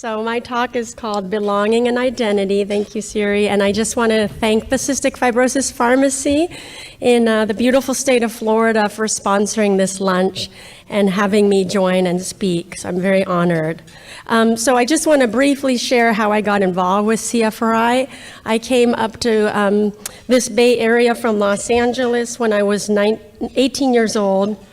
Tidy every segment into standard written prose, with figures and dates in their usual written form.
So my talk is called Belonging and Identity. Thank you, Siri. And I just want to thank the Cystic Fibrosis Pharmacy in the beautiful state of Florida for sponsoring this lunch and having me join and speak. So I'm very honored. So I just want to briefly share how I got involved with CFRI. I came up to this Bay Area from Los Angeles when I was 18 years old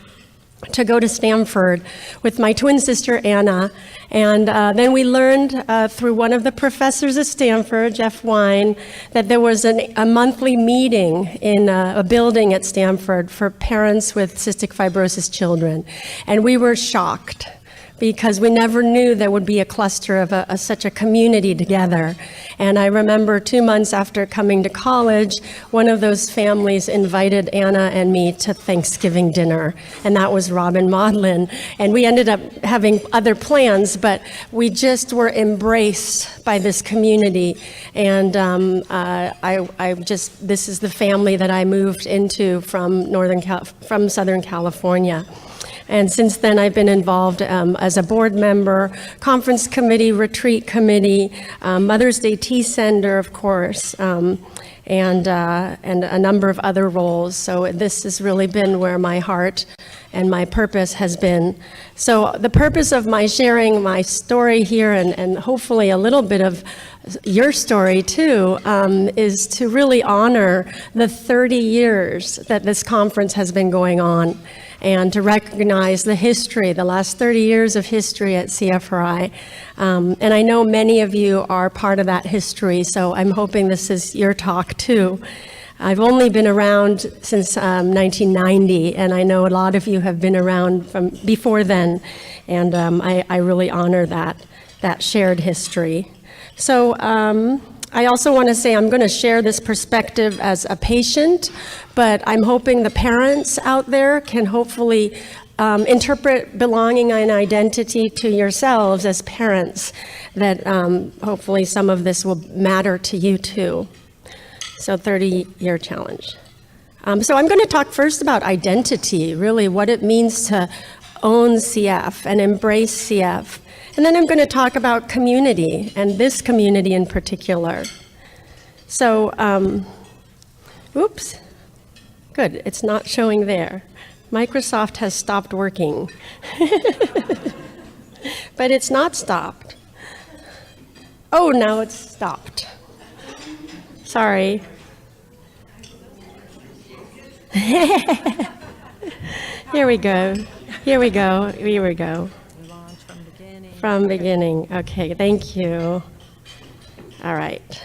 to go to Stanford with my twin sister, Anna. And then we learned through one of the professors at Stanford, Jeff Wine, that there was a monthly meeting in a building at Stanford for parents with cystic fibrosis children. And we were shocked because we never knew there would be a cluster of such a community together. And I remember 2 months after coming to college, one of those families invited Anna and me to Thanksgiving dinner, and that was Robin Maudlin. And we ended up having other plans, but we just were embraced by this community. And this is the family that I moved into from Southern California. And since then, I've been involved as a board member, conference committee, retreat committee, Mother's Day Tea Sender, of course, and a number of other roles. So this has really been where my heart and my purpose has been. So the purpose of my sharing my story here, and hopefully a little bit of your story too, is to really honor the 30 years that this conference has been going on, and to recognize the history, the last 30 years of history at CFRI. And I know many of you are part of that history, so I'm hoping this is your talk too. I've only been around since 1990, and I know a lot of you have been around from before then, and I really honor that shared history. So I also want to say I'm going to share this perspective as a patient, but I'm hoping the parents out there can hopefully interpret belonging and identity to yourselves as parents, that hopefully some of this will matter to you too. So 30-year challenge. So I'm going to talk first about identity, really what it means to own CF and embrace CF. And then I'm going to talk about community, and this community in particular. So, oops, good, it's not showing there. Microsoft has stopped working. But it's not stopped. Oh, now it's stopped. Sorry. Here we go. Here we go. Here we go. From beginning. Okay, thank you. All right.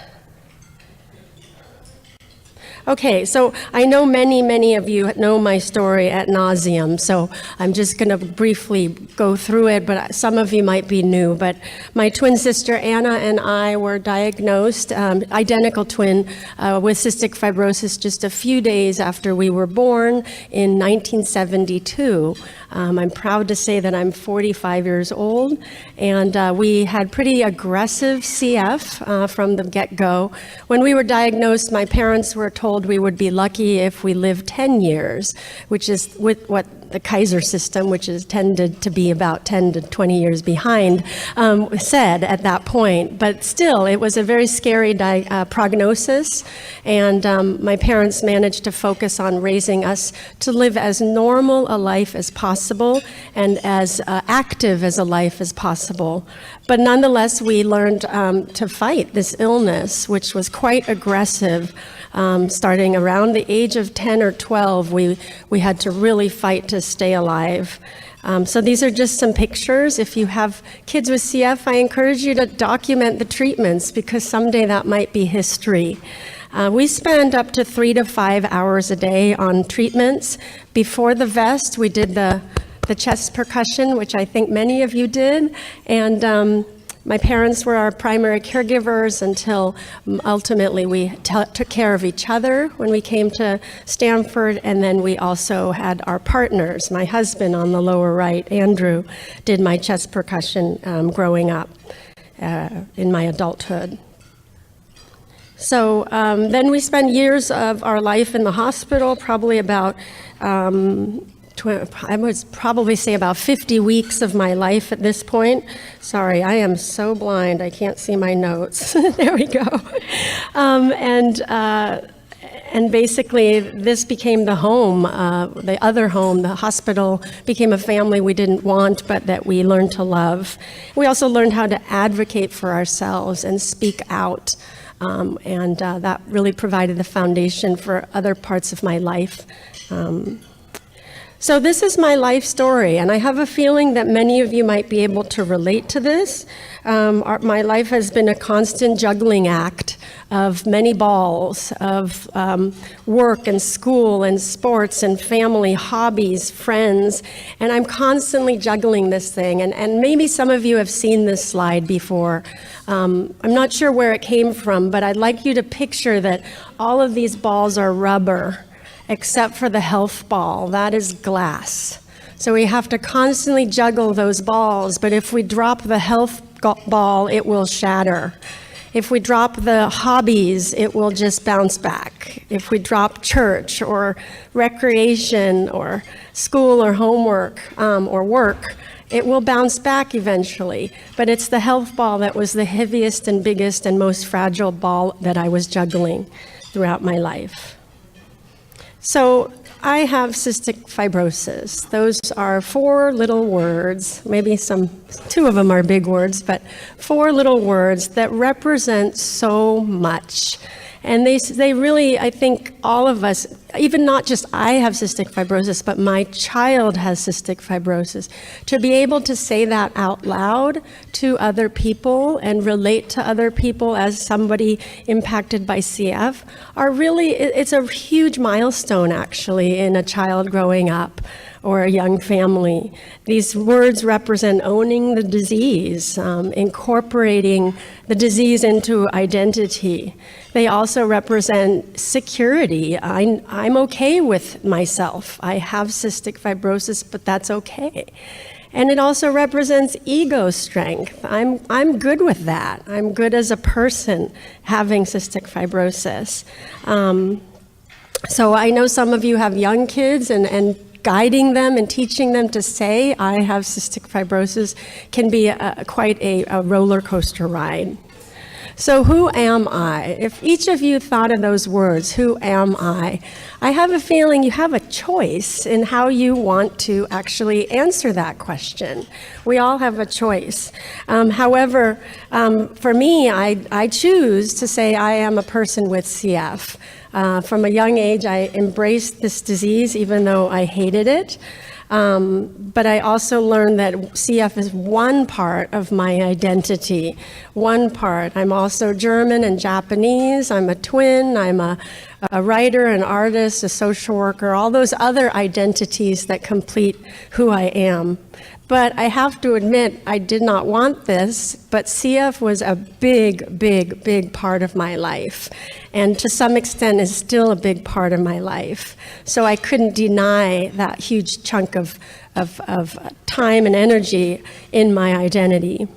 Okay, so I know many of you know my story ad nauseum, so I'm just going to briefly go through it, but some of you might be new. But my twin sister Anna and I were diagnosed, identical twin, with cystic fibrosis just a few days after we were born in 1972. I'm proud to say that I'm 45 years old, and we had pretty aggressive CF from the get-go. When we were diagnosed, my parents were told we would be lucky if we lived 10 years, which is with what the Kaiser system, which is tended to be about 10 to 20 years behind, said at that point. But still, it was a very scary prognosis, and my parents managed to focus on raising us to live as normal a life as possible and as active as a life as possible. But nonetheless, we learned to fight this illness, which was quite aggressive. Starting around the age of 10 or 12, we had to really fight to stay alive. So these are just some pictures. If you have kids with CF, I encourage you to document the treatments, because someday that might be history. We spend up to 3 to 5 hours a day on treatments. Before the vest, we did the chest percussion, which I think many of you did, and my parents were our primary caregivers until ultimately we took care of each other when we came to Stanford, and then we also had our partners. My husband on the lower right, Andrew, did my chest percussion growing up in my adulthood. So then we spent years of our life in the hospital, probably about I would probably say about 50 weeks of my life at this point. Sorry, I am so blind, I can't see my notes. There we go. And basically, this became the home, the other home. The hospital became a family we didn't want, but that we learned to love. We also learned how to advocate for ourselves and speak out. And that really provided the foundation for other parts of my life. So this is my life story, and I have a feeling that many of you might be able to relate to this. My life has been a constant juggling act of many balls, of work and school and sports and family, hobbies, friends, and I'm constantly juggling this thing. And maybe some of you have seen this slide before. I'm not sure where it came from, but I'd like you to picture that all of these balls are rubber, except for the health ball. That is glass. So we have to constantly juggle those balls, but if we drop the health ball, it will shatter. If we drop the hobbies, it will just bounce back. If we drop church or recreation or school or homework or work, it will bounce back eventually. But it's the health ball that was the heaviest and biggest and most fragile ball that I was juggling throughout my life. So I have cystic fibrosis. Those are 4 little words, maybe two of them are big words, but 4 little words that represent so much. And they really, I think all of us, even not just I have cystic fibrosis, but my child has cystic fibrosis, to be able to say that out loud to other people and relate to other people as somebody impacted by CF it's a huge milestone actually in a child growing up or a young family. These words represent owning the disease, incorporating the disease into identity. They also represent security. I'm okay with myself. I have cystic fibrosis, but that's okay. And it also represents ego strength. I'm good with that. I'm good as a person having cystic fibrosis. So I know some of you have young kids, and guiding them and teaching them to say, I have cystic fibrosis, can be quite a roller coaster ride. So who am I? If each of you thought of those words, who am I have a feeling you have a choice in how you want to actually answer that question. We all have a choice. However, for me, I choose to say I am a person with CF. From a young age, I embraced this disease even though I hated it. But I also learned that CF is one part of my identity, one part. I'm also German and Japanese. I'm a twin. I'm a writer, an artist, a social worker, all those other identities that complete who I am. But I have to admit, I did not want this, but CF was a big, big, big part of my life, and to some extent is still a big part of my life. So I couldn't deny that huge chunk of time and energy in my identity.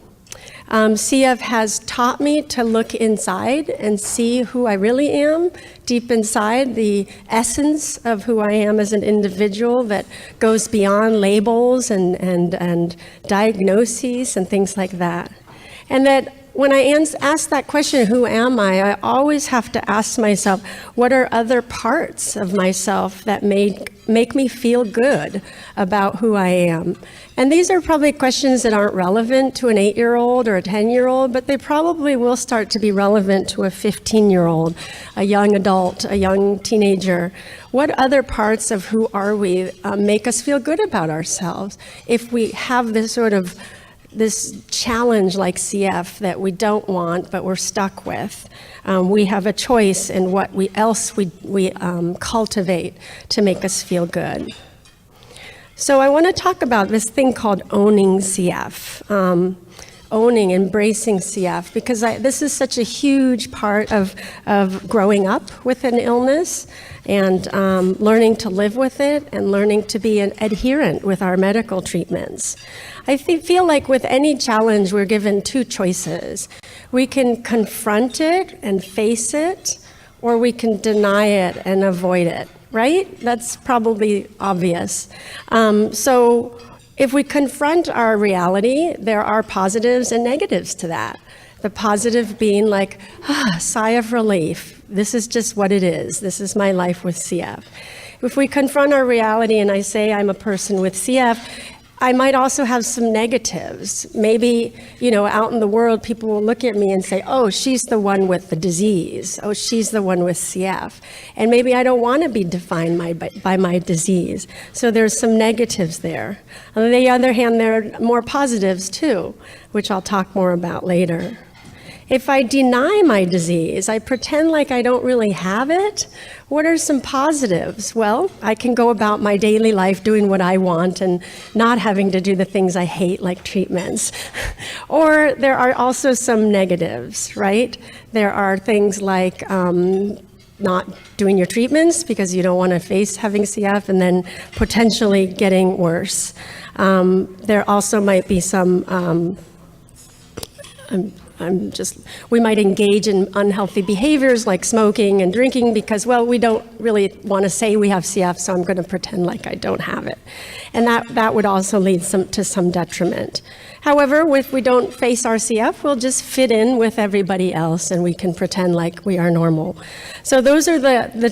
CF has taught me to look inside and see who I really am, deep inside, the essence of who I am as an individual that goes beyond labels and diagnoses and things like that. And that when I ask that question, who am I always have to ask myself, what are other parts of myself that make me feel good about who I am? And these are probably questions that aren't relevant to an 8-year-old or a 10-year-old, but they probably will start to be relevant to a 15-year-old, a young adult, a young teenager. What other parts of who are we make us feel good about ourselves if we have this challenge like CF that we don't want, but we're stuck with? We have a choice in what we cultivate to make us feel good. So I want to talk about this thing called owning CF, embracing CF, because this is such a huge part of growing up with an illness and learning to live with it and learning to be an adherent with our medical treatments. I feel like with any challenge, we're given 2 choices. We can confront it and face it, or we can deny it and avoid it. right? That's probably obvious. So if we confront our reality, there are positives and negatives to that. The positive being like, sigh of relief. This is just what it is. This is my life with CF. If we confront our reality and I say I'm a person with CF, I might also have some negatives. Maybe, out in the world, people will look at me and say, oh, she's the one with the disease. Oh, she's the one with CF. And maybe I don't want to be defined by my disease. So there's some negatives there. On the other hand, there are more positives too, which I'll talk more about later. If I deny my disease, I pretend like I don't really have it, what are some positives? Well, I can go about my daily life doing what I want and not having to do the things I hate, like treatments. Or there are also some negatives, right? There are things like not doing your treatments because you don't want to face having CF and then potentially getting worse. There also might be some we might engage in unhealthy behaviors like smoking and drinking because, well, we don't really want to say we have CF, so I'm going to pretend like I don't have it. And that would also lead to some detriment. However, if we don't face our CF, we'll just fit in with everybody else and we can pretend like we are normal. So those are the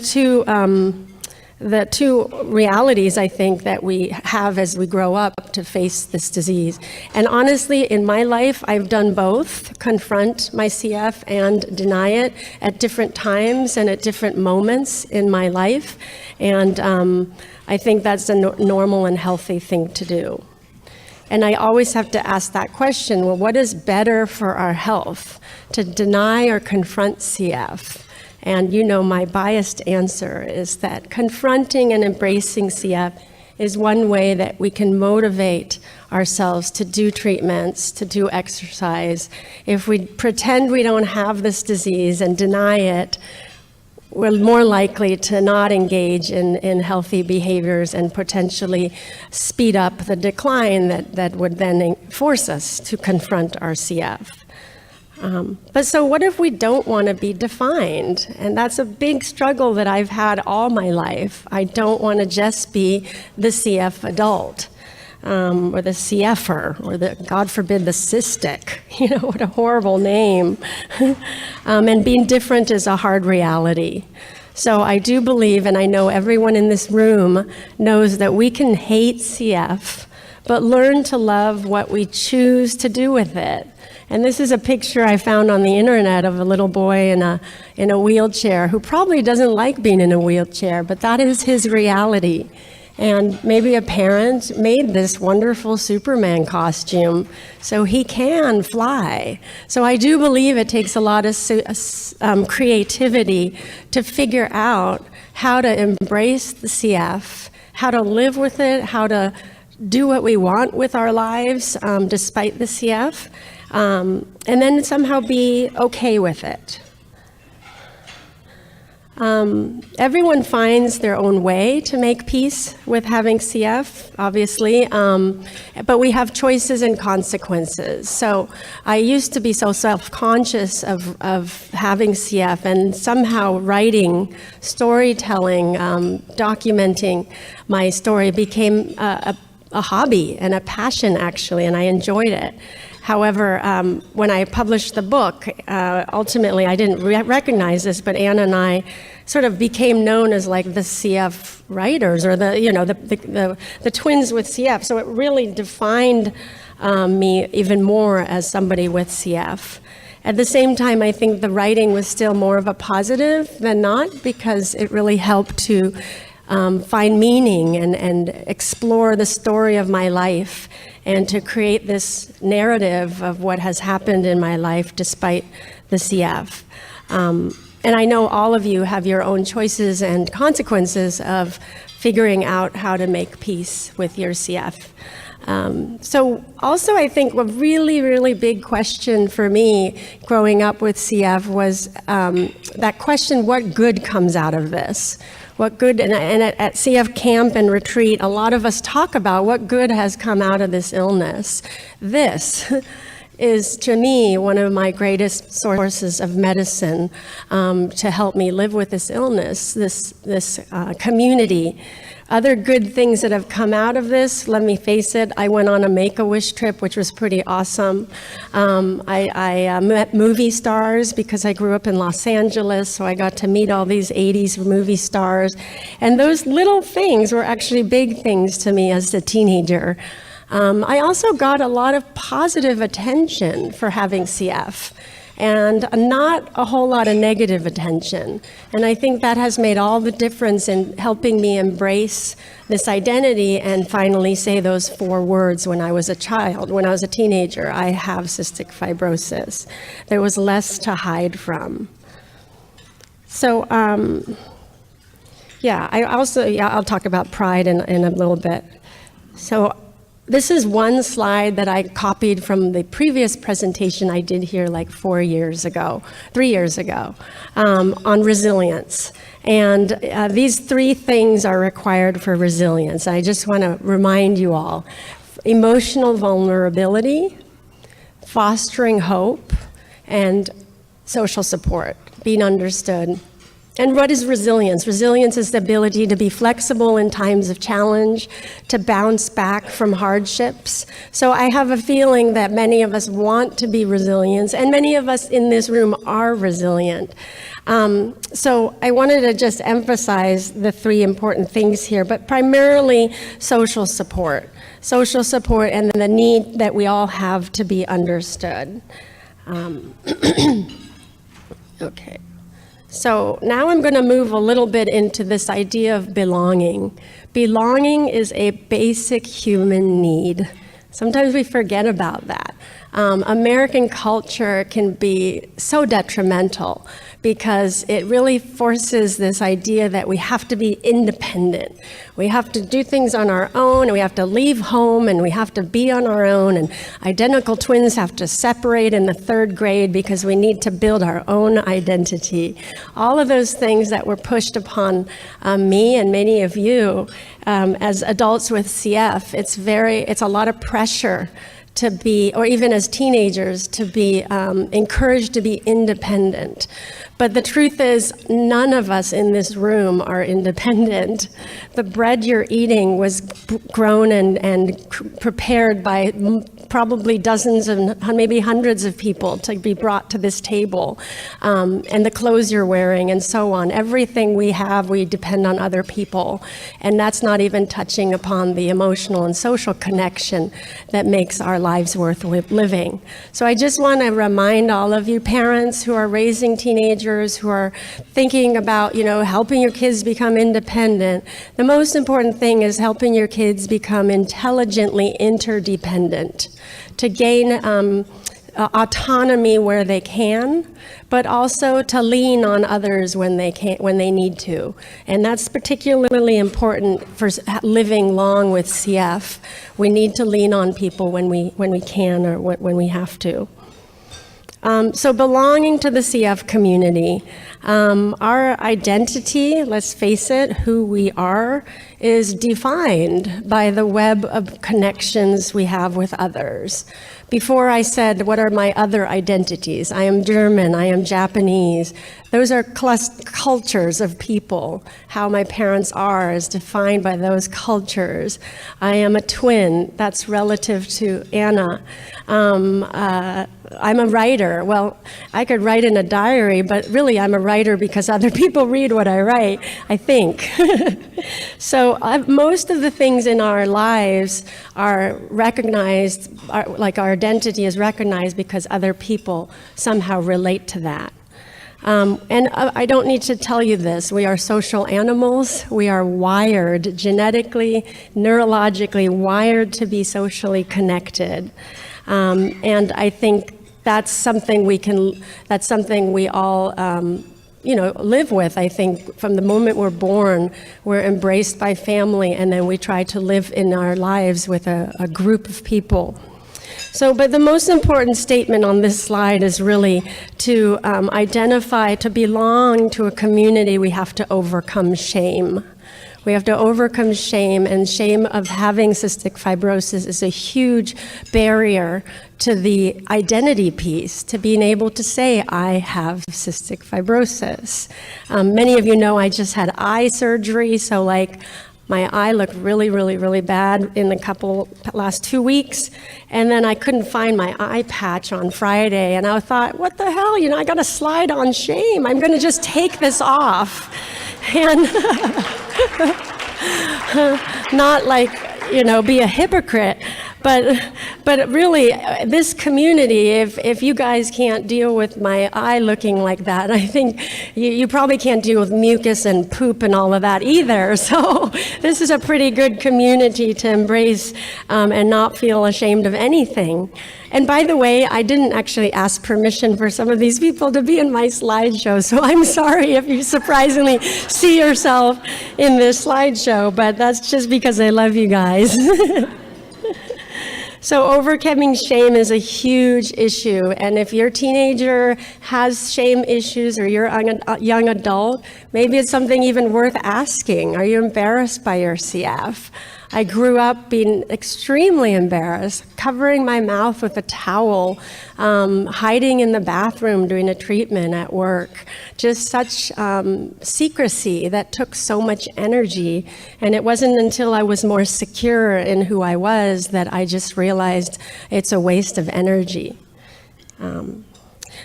two realities, I think, that we have as we grow up to face this disease. And honestly, in my life, I've done both, confront my CF and deny it at different times and at different moments in my life. And I think that's a normal and healthy thing to do. And I always have to ask that question, well, what is better for our health, to deny or confront CF? And my biased answer is that confronting and embracing CF is one way that we can motivate ourselves to do treatments, to do exercise. If we pretend we don't have this disease and deny it, we're more likely to not engage in healthy behaviors and potentially speed up the decline that would then force us to confront our CF. But so what if we don't want to be defined? And that's a big struggle that I've had all my life. I don't want to just be the CF adult, or the CFer, or God forbid, the cystic. What a horrible name. And being different is a hard reality. So I do believe, and I know everyone in this room knows that we can hate CF, but learn to love what we choose to do with it. And this is a picture I found on the internet of a little boy in a wheelchair who probably doesn't like being in a wheelchair, but that is his reality. And maybe a parent made this wonderful Superman costume so he can fly. So I do believe it takes a lot of creativity to figure out how to embrace the CF, how to live with it, how to do what we want with our lives despite the CF. And then somehow be okay with it. Everyone finds their own way to make peace with having CF, obviously, but we have choices and consequences. So I used to be so self-conscious of having CF, and somehow writing, storytelling, documenting my story became a hobby and a passion, actually, and I enjoyed it. However, when I published the book, ultimately I didn't recognize this, but Anna and I sort of became known as like the CF writers, or the twins with CF. So it really defined me even more as somebody with CF. At the same time, I think the writing was still more of a positive than not, because it really helped to find meaning and explore the story of my life, and to create this narrative of what has happened in my life despite the CF. And I know all of you have your own choices and consequences of figuring out how to make peace with your CF. So also, I think a really, really big question for me growing up with CF was that question, what good comes out of this? What good, and at CF camp and retreat, a lot of us talk about what good has come out of this illness. This, is, to me, one of my greatest sources of medicine to help me live with this illness, this community. Other good things that have come out of this, let me face it, I went on a Make-A-Wish trip, which was pretty awesome. I met movie stars because I grew up in Los Angeles, so I got to meet all these 80s movie stars. And those little things were actually big things to me as a teenager. I also got a lot of positive attention for having CF, and not a whole lot of negative attention. And I think that has made all the difference in helping me embrace this identity and finally say those 4 words when I was a child, when I was a teenager: I have cystic fibrosis. There was less to hide from. So, I'll talk about pride in a little bit. So, this is one slide that I copied from the previous presentation I did here like 3 years ago, on resilience. And these 3 things are required for resilience. I just want to remind you all: emotional vulnerability, fostering hope, and social support, being understood. And what is resilience? Resilience is the ability to be flexible in times of challenge, to bounce back from hardships. So I have a feeling that many of us want to be resilient, and many of us in this room are resilient. So I wanted to just emphasize the 3 important things here, but primarily social support. Social support and the need that we all have to be understood. Okay. So now I'm going to move a little bit into this idea of belonging. Belonging is a basic human need. Sometimes we forget about that. American culture can be so detrimental because it really forces this idea that we have to be independent. We have to do things on our own, and we have to leave home, and we have to be on our own, and identical twins have to separate in the 3rd grade because we need to build our own identity. All of those things that were pushed upon me and many of you as adults with CF, it's a lot of pressure to be, or even as teenagers, to be encouraged to be independent. But the truth is, none of us in this room are independent. The bread you're eating was grown and prepared by probably dozens and maybe hundreds of people to be brought to this table, and the clothes you're wearing and so on. Everything we have, we depend on other people, and that's not even touching upon the emotional and social connection that makes our lives worth living. So I just want to remind all of you parents who are raising teenagers, who are thinking about, helping your kids become independent, the most important thing is helping your kids become intelligently interdependent, to gain autonomy where they can, but also to lean on others when they need to. And that's particularly important for living long with CF. We need to lean on people when we can or when we have to. So belonging to the CF community, our identity, let's face it, who we are, is defined by the web of connections we have with others. Before I said, what are my other identities? I am German, I am Japanese. Those are cultures of people. How my parents are is defined by those cultures. I am a twin, that's relative to Anna. I'm a writer. Well, I could write in a diary, but really I'm a writer because other people read what I write, I think. So most of the things in our lives are recognized, like our identity is recognized because other people somehow relate to that. And I don't need to tell you this, we are social animals. We are wired, genetically, neurologically wired to be socially connected. And I think that's something we all live with. I think from the moment we're born, we're embraced by family, and then we try to live in our lives with a group of people. So, but the most important statement on this slide is really to identify, to belong to a community, we have to overcome shame. We have to overcome shame, and shame of having cystic fibrosis is a huge barrier to the identity piece, to being able to say, I have cystic fibrosis. Many of you know I just had eye surgery, so like my eye looked really, really, really bad in the last 2 weeks, and then I couldn't find my eye patch on Friday, and I thought, what the hell, I got to slide on shame. I'm going to just take this off, and not like, be a hypocrite. But really, this community, if you guys can't deal with my eye looking like that, I think you probably can't deal with mucus and poop and all of that either. So this is a pretty good community to embrace and not feel ashamed of anything. And by the way, I didn't actually ask permission for some of these people to be in my slideshow, so I'm sorry if you surprisingly see yourself in this slideshow, but that's just because I love you guys. So overcoming shame is a huge issue, and if your teenager has shame issues or you're a young adult, maybe it's something even worth asking. Are you embarrassed by your CF? I grew up being extremely embarrassed, covering my mouth with a towel, hiding in the bathroom doing a treatment at work. Just such secrecy that took so much energy. And it wasn't until I was more secure in who I was that I just realized it's a waste of energy.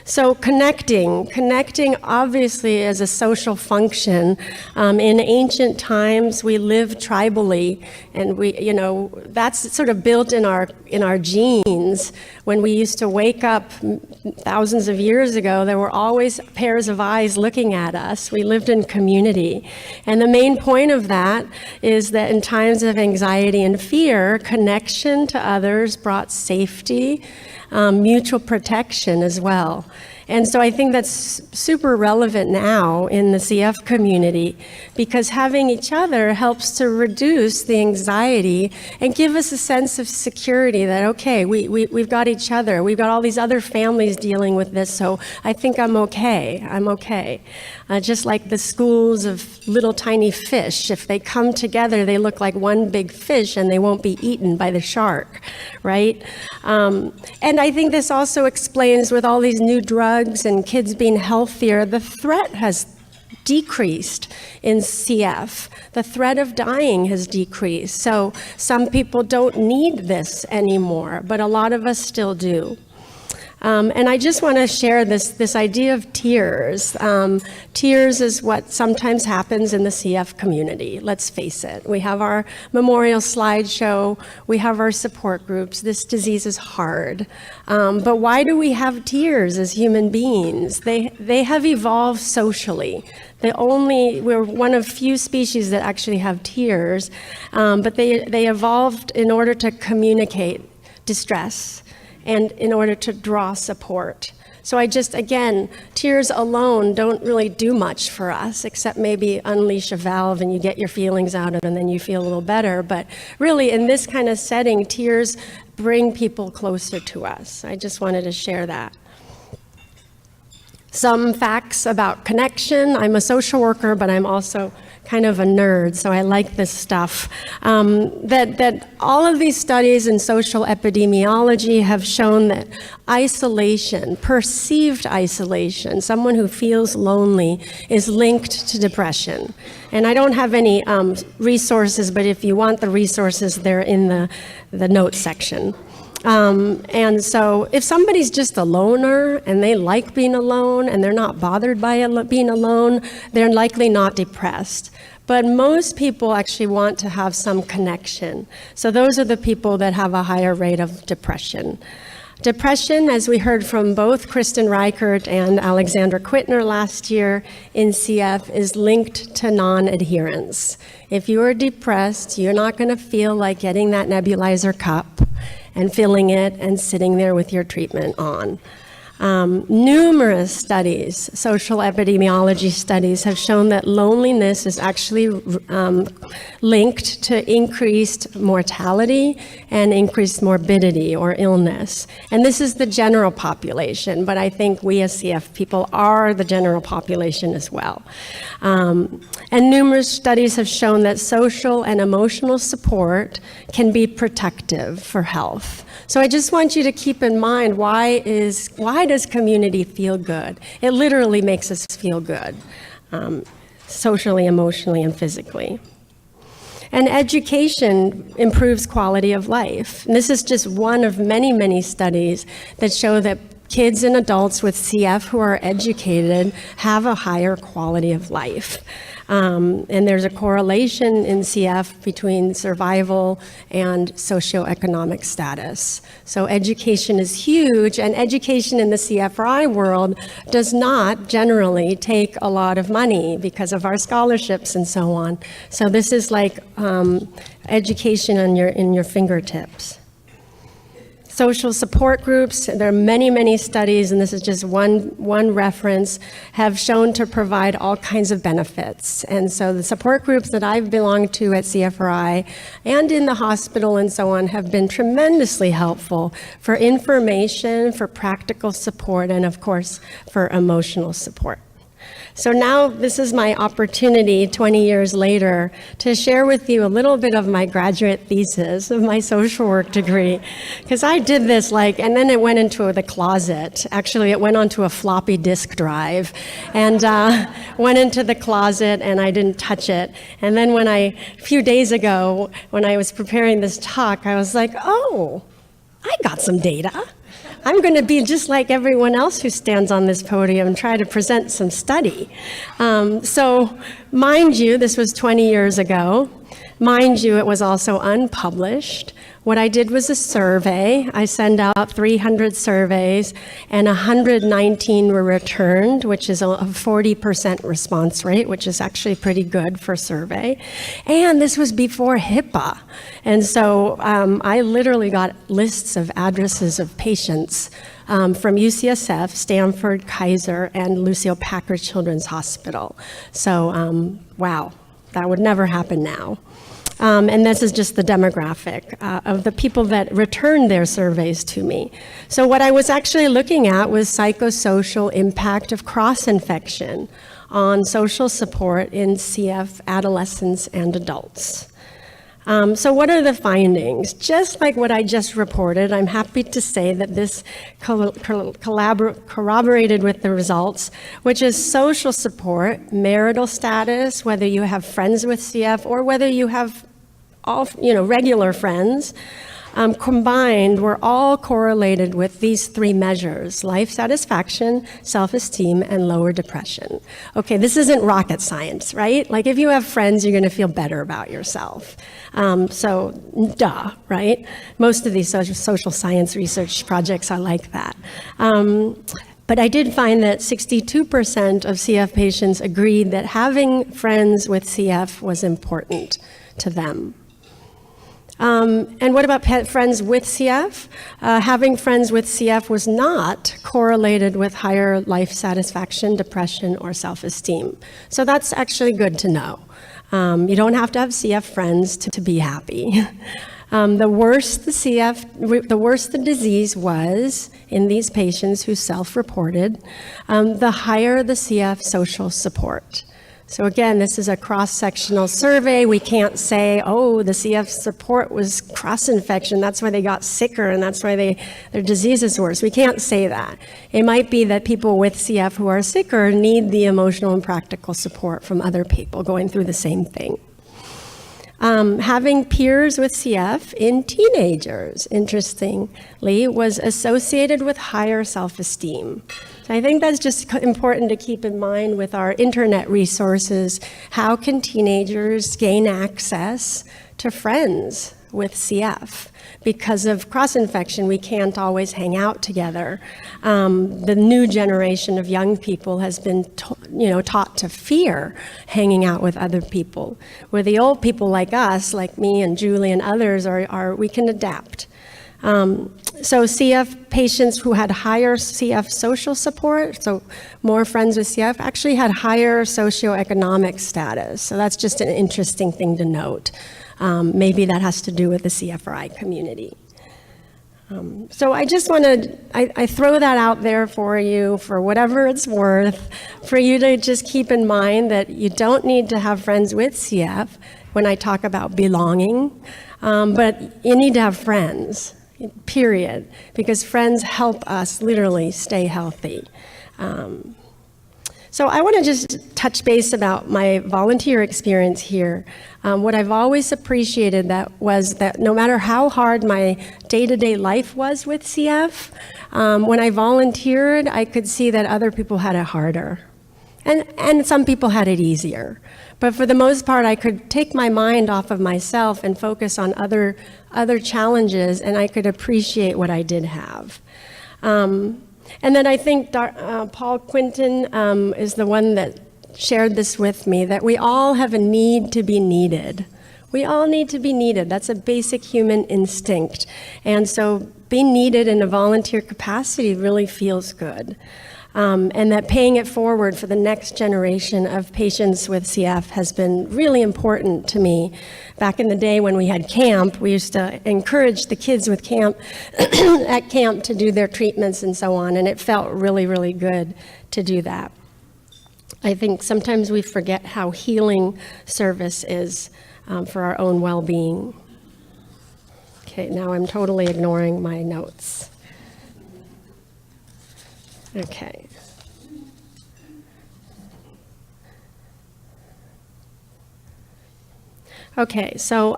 So connecting obviously is a social function. In ancient times, we lived tribally, and that's sort of built in our genes. When we used to wake up thousands of years ago, there were always pairs of eyes looking at us. We lived in community. And the main point of that is that in times of anxiety and fear, connection to others brought safety, mutual protection as well. And so I think that's super relevant now in the CF community, because having each other helps to reduce the anxiety and give us a sense of security that, okay, we've got each other. We've got all these other families dealing with this, so I think I'm okay. I'm okay. Just like the schools of little tiny fish, if they come together, they look like one big fish and they won't be eaten by the shark, right? And I think this also explains with all these new drugs and kids being healthier, the threat has decreased in CF. The threat of dying has decreased. So some people don't need this anymore, but a lot of us still do. And I just want to share this idea of tears. Tears is what sometimes happens in the CF community, let's face it. We have our memorial slideshow, we have our support groups. This disease is hard. But why do we have tears as human beings? They have evolved socially. We're one of few species that actually have tears, but they evolved in order to communicate distress and in order to draw support. So again, tears alone don't really do much for us, except maybe unleash a valve and you get your feelings out and then you feel a little better. But really, in this kind of setting, tears bring people closer to us. I just wanted to share that. Some facts about connection. I'm a social worker, but I'm also kind of a nerd, so I like this stuff. That all of these studies in social epidemiology have shown that isolation, perceived isolation, someone who feels lonely, is linked to depression. And I don't have any resources, but if you want the resources, they're in the notes section. And so if somebody's just a loner and they like being alone and they're not bothered by being alone, they're likely not depressed. But most people actually want to have some connection. So those are the people that have a higher rate of depression. Depression, as we heard from both Kristen Reichert and Alexandra Quittner last year in CF, is linked to non-adherence. If you are depressed, you're not going to feel like getting that nebulizer cup and filling it and sitting there with your treatment on. Numerous studies, social epidemiology studies, have shown that loneliness is actually linked to increased mortality and increased morbidity or illness. And this is the general population, but I think we as CF people are the general population as well. And numerous studies have shown that social and emotional support can be protective for health. So I just want you to keep in mind, why does community feel good? It literally makes us feel good, socially, emotionally, and physically. And education improves quality of life. And this is just one of many, many studies that show that kids and adults with CF who are educated have a higher quality of life. And there's a correlation in CF between survival and socioeconomic status. So education is huge, and education in the CFRI world does not generally take a lot of money because of our scholarships and so on. So this is like education in your fingertips. Social support groups, there are many, many studies, and this is just one reference, have shown to provide all kinds of benefits. And so the support groups that I've belonged to at CFRI and in the hospital and so on have been tremendously helpful for information, for practical support, and of course, for emotional support. So now this is my opportunity 20 years later to share with you a little bit of my graduate thesis of my social work degree, because I did this and then it went into the closet. Actually, it went onto a floppy disk drive and went into the closet, and I didn't touch it. And then a few days ago, when I was preparing this talk, I was like, oh, I got some data. I'm going to be just like everyone else who stands on this podium and try to present some study. So mind you, this was 20 years ago. Mind you, it was also unpublished. What I did was a survey. I sent out 300 surveys, and 119 were returned, which is a 40% response rate, which is actually pretty good for a survey. And this was before HIPAA. And so I literally got lists of addresses of patients from UCSF, Stanford, Kaiser, and Lucile Packard Children's Hospital. So, wow, that would never happen now. And this is just the demographic of the people that returned their surveys to me. So what I was actually looking at was psychosocial impact of cross-infection on social support in CF adolescents and adults. So what are the findings? Just like what I just reported, I'm happy to say that this corroborated with the results, which is social support, marital status, whether you have friends with CF or whether you have regular friends, combined were all correlated with these three measures: life satisfaction, self-esteem, and lower depression. Okay, this isn't rocket science, right? Like if you have friends, you're going to feel better about yourself. So, duh, right? Most of these social science research projects are like that. But I did find that 62% of CF patients agreed that having friends with CF was important to them. And what about friends with CF? Having friends with CF was not correlated with higher life satisfaction, depression, or self-esteem. So that's actually good to know. You don't have to have CF friends to be happy. The worse the disease was in these patients who self-reported, the higher the CF social support. So again, this is a cross-sectional survey. We can't say, oh, the CF support was cross-infection, that's why they got sicker and that's why their disease is worse. We can't say that. It might be that people with CF who are sicker need the emotional and practical support from other people going through the same thing. Having peers with CF in teenagers, interestingly, was associated with higher self-esteem. So I think that's just important to keep in mind with our internet resources. How can teenagers gain access to friends with CF? Because of cross-infection, we can't always hang out together. The new generation of young people has been taught to fear hanging out with other people, where the old people like us, like me and Julie and others, we can adapt. So CF patients who had higher CF social support, so more friends with CF, actually had higher socioeconomic status. So that's just an interesting thing to note. Maybe that has to do with the CFRI community. So I just want to, I throw that out there for you for whatever it's worth, for you to just keep in mind that you don't need to have friends with CF when I talk about belonging, but you need to have friends, period, because friends help us literally stay healthy. So I want to just touch base about my volunteer experience here. What I've always appreciated was that no matter how hard my day-to-day life was with CF, when I volunteered, I could see that other people had it harder. And some people had it easier. But for the most part, I could take my mind off of myself and focus on other challenges, and I could appreciate what I did have. And then I think Paul Quinton is the one that shared this with me, that we all have a need to be needed. We all need to be needed. That's a basic human instinct. And so being needed in a volunteer capacity really feels good. And that paying it forward for the next generation of patients with CF has been really important to me. Back in the day when we had camp, we used to encourage the kids with camp at camp to do their treatments and so on, and it felt really, really good to do that. I think sometimes we forget how healing service is for our own well-being. Okay, now I'm totally ignoring my notes. Okay. Okay, so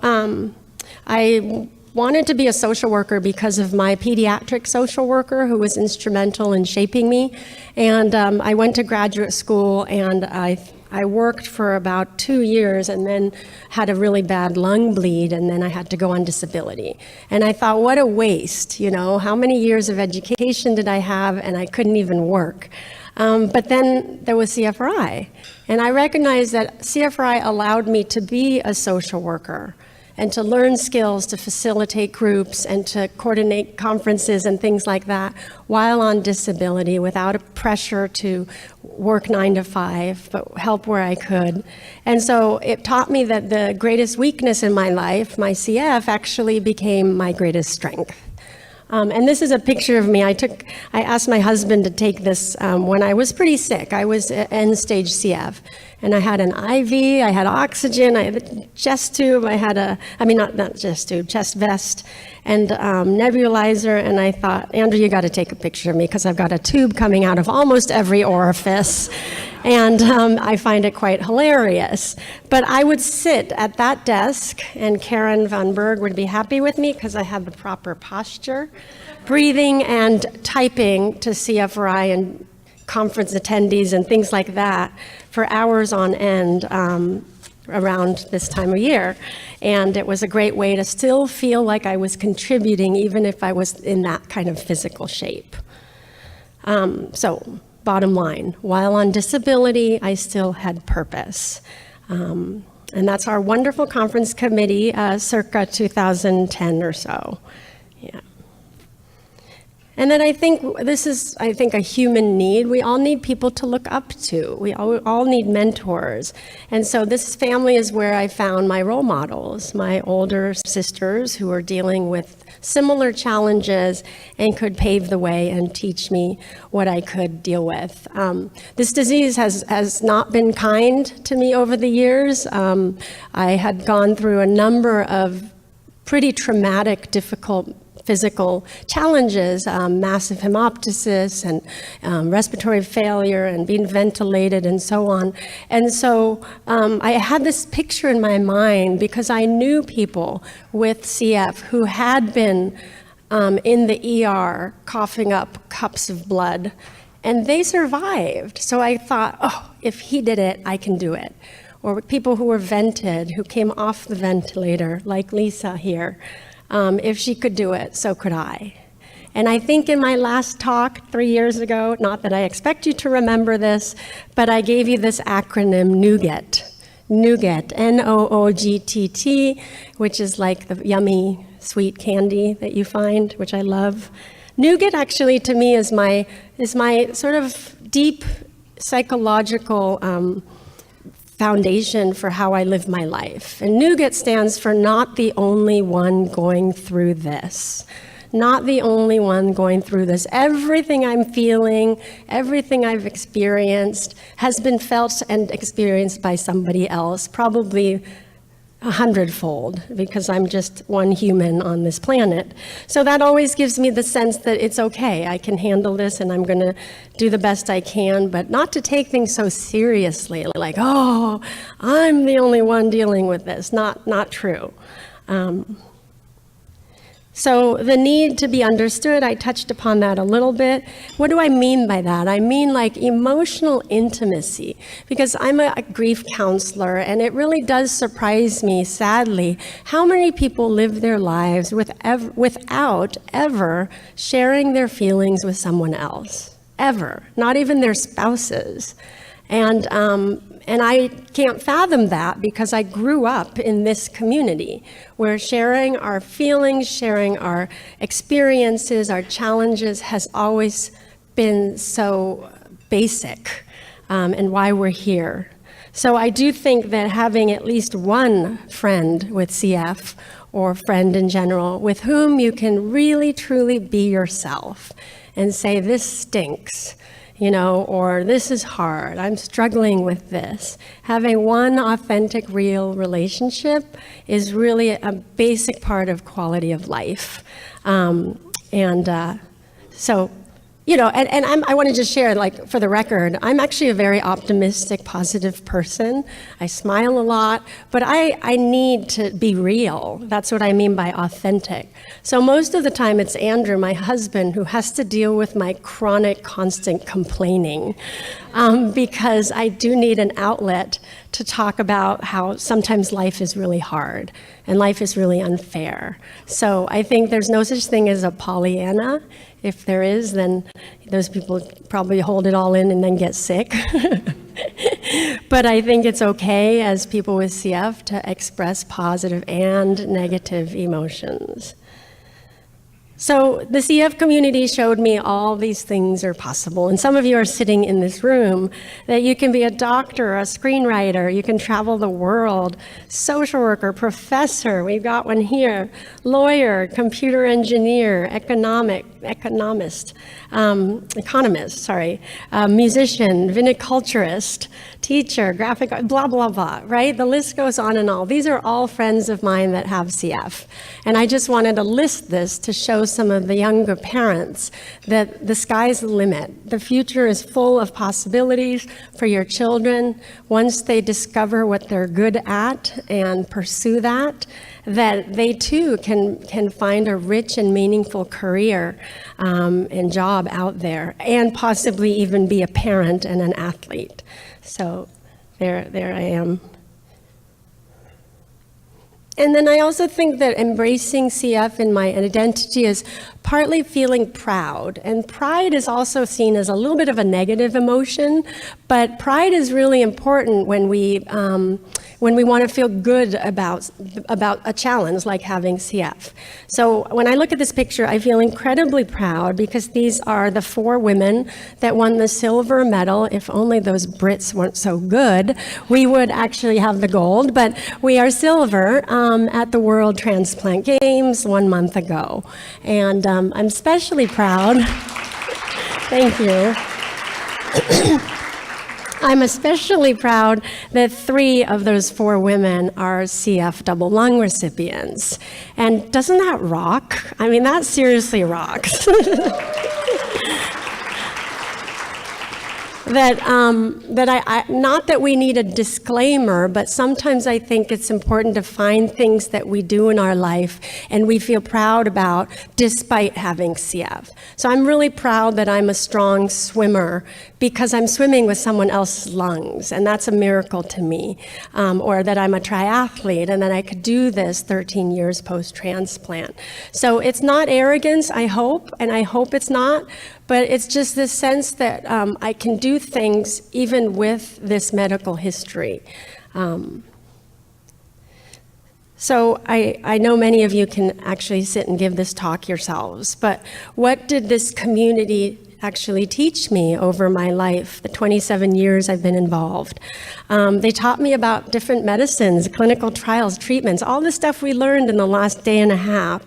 I wanted to be a social worker because of my pediatric social worker who was instrumental in shaping me. And I went to graduate school and I worked for about 2 years and then had a really bad lung bleed, and then I had to go on disability. And I thought, what a waste, you know, how many years of education did I have, and I couldn't even work. But then there was CFRI, and I recognized that CFRI allowed me to be a social worker and to learn skills to facilitate groups and to coordinate conferences and things like that while on disability without a pressure to work 9 to 5, but help where I could. And so it taught me that the greatest weakness in my life, my CF, actually became my greatest strength. And this is a picture of me. I asked my husband to take this when I was pretty sick. I was end-stage CF. And I had an IV, I had oxygen, I had a chest tube, not chest tube, chest vest, and nebulizer. And I thought, Andrew, you got to take a picture of me because I've got a tube coming out of almost every orifice. And I find it quite hilarious. But I would sit at that desk, and Karen Van Berg would be happy with me because I had the proper posture, breathing and typing to CFRI and conference attendees and things like that for hours on end around this time of year. And it was a great way to still feel like I was contributing even if I was in that kind of physical shape. So bottom line, while on disability, I still had purpose. And that's our wonderful conference committee, circa 2010 or so. Yeah. And then I think this is, a human need. We all need people to look up to. We all need mentors. And so this family is where I found my role models, my older sisters who are dealing with similar challenges and could pave the way and teach me what I could deal with. This disease has not been kind to me over the years. I had gone through a number of pretty traumatic, difficult physical challenges, massive hemoptysis and respiratory failure and being ventilated and so on. And so I had this picture in my mind because I knew people with CF who had been in the ER coughing up cups of blood, and they survived. So I thought, oh, if he did it, I can do it. Or people who were vented, who came off the ventilator, like Lisa here. If she could do it, so could I. And I think in my last talk 3 years ago, not that I expect you to remember this, but I gave you this acronym, NOOGT, Noogtt, Noogtt, which is like the yummy sweet candy that you find, which I love. Nougat actually to me is my sort of deep psychological foundation for how I live my life. And nougat stands for not the only one going through this. Not the only one going through this. Everything I'm feeling, everything I've experienced has been felt and experienced by somebody else, probably 100-fold, because I'm just one human on this planet. So that always gives me the sense that it's okay, I can handle this and I'm gonna do the best I can, but not to take things so seriously, like, oh, I'm the only one dealing with this. Not true. So the need to be understood, I touched upon that a little bit. What do I mean by that? I mean like emotional intimacy, because I'm a grief counselor, and it really does surprise me, sadly, how many people live their lives without ever sharing their feelings with someone else, ever, not even their spouses. And I can't fathom that because I grew up in this community where sharing our feelings, sharing our experiences, our challenges has always been so basic, and why we're here. So I do think that having at least one friend with CF, or friend in general, with whom you can really truly be yourself and say, this stinks, you know, or this is hard, I'm struggling with this. Having one authentic, real relationship is really a basic part of quality of life. So, you know, and I want to just share, like, for the record, I'm actually a very optimistic, positive person. I smile a lot, but I need to be real. That's what I mean by authentic. So most of the time it's Andrew, my husband, who has to deal with my chronic, constant complaining, because I do need an outlet to talk about how sometimes life is really hard and life is really unfair. So I think there's no such thing as a Pollyanna. If there is, then those people probably hold it all in and then get sick. But I think it's okay as people with CF to express positive and negative emotions. So the CF community showed me all these things are possible. And some of you are sitting in this room, that you can be a doctor, a screenwriter, you can travel the world, social worker, professor, we've got one here, lawyer, computer engineer, economist, musician, viniculturist, teacher, graphic, blah, blah, blah, right? The list goes on and on. These are all friends of mine that have CF. And I just wanted to list this to show some of the younger parents that the sky's the limit. The future is full of possibilities for your children once they discover what they're good at and pursue that they too can find a rich and meaningful career and job out there, and possibly even be a parent and an athlete. So there I am. And then I also think that embracing CF in my identity is partly feeling proud. And pride is also seen as a little bit of a negative emotion, but pride is really important when we want to feel good about a challenge like having CF. So when I look at this picture, I feel incredibly proud because these are the 4 women that won the silver medal. If only those Brits weren't so good, we would actually have the gold, but we are silver at the World Transplant Games 1 month ago. And I'm especially proud, thank you. I'm especially proud that 3 of those 4 women are CF double lung recipients. And doesn't that rock? I mean, that seriously rocks. Not that we need a disclaimer, but sometimes I think it's important to find things that we do in our life and we feel proud about despite having CF. So I'm really proud that I'm a strong swimmer because I'm swimming with someone else's lungs, and that's a miracle to me. Or that I'm a triathlete and that I could do this 13 years post-transplant. So it's not arrogance, I hope, and I hope it's not, but it's just this sense that I can do things even with this medical history. So I know many of you can actually sit and give this talk yourselves, but what did this community actually teach me over my life, the 27 years I've been involved? They taught me about different medicines, clinical trials, treatments, all the stuff we learned in the last day and a half.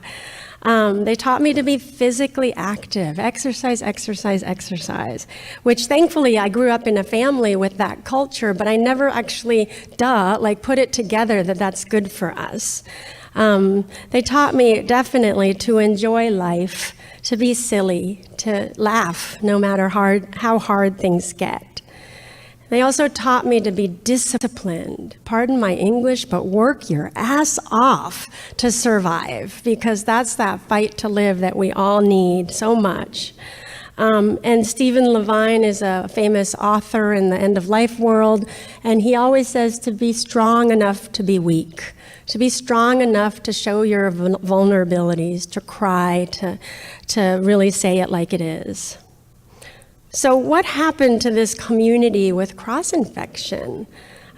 They taught me to be physically active, exercise, exercise, exercise, which thankfully I grew up in a family with that culture, but I never actually, put it together that that's good for us. They taught me definitely to enjoy life, to be silly, to laugh no matter how hard things get. They also taught me to be disciplined, pardon my English, but work your ass off to survive, because that's that fight to live that we all need so much. And Stephen Levine is a famous author in the end-of-life world, and he always says to be strong enough to be weak, to be strong enough to show your vulnerabilities, to cry, to really say it like it is. So what happened to this community with cross-infection?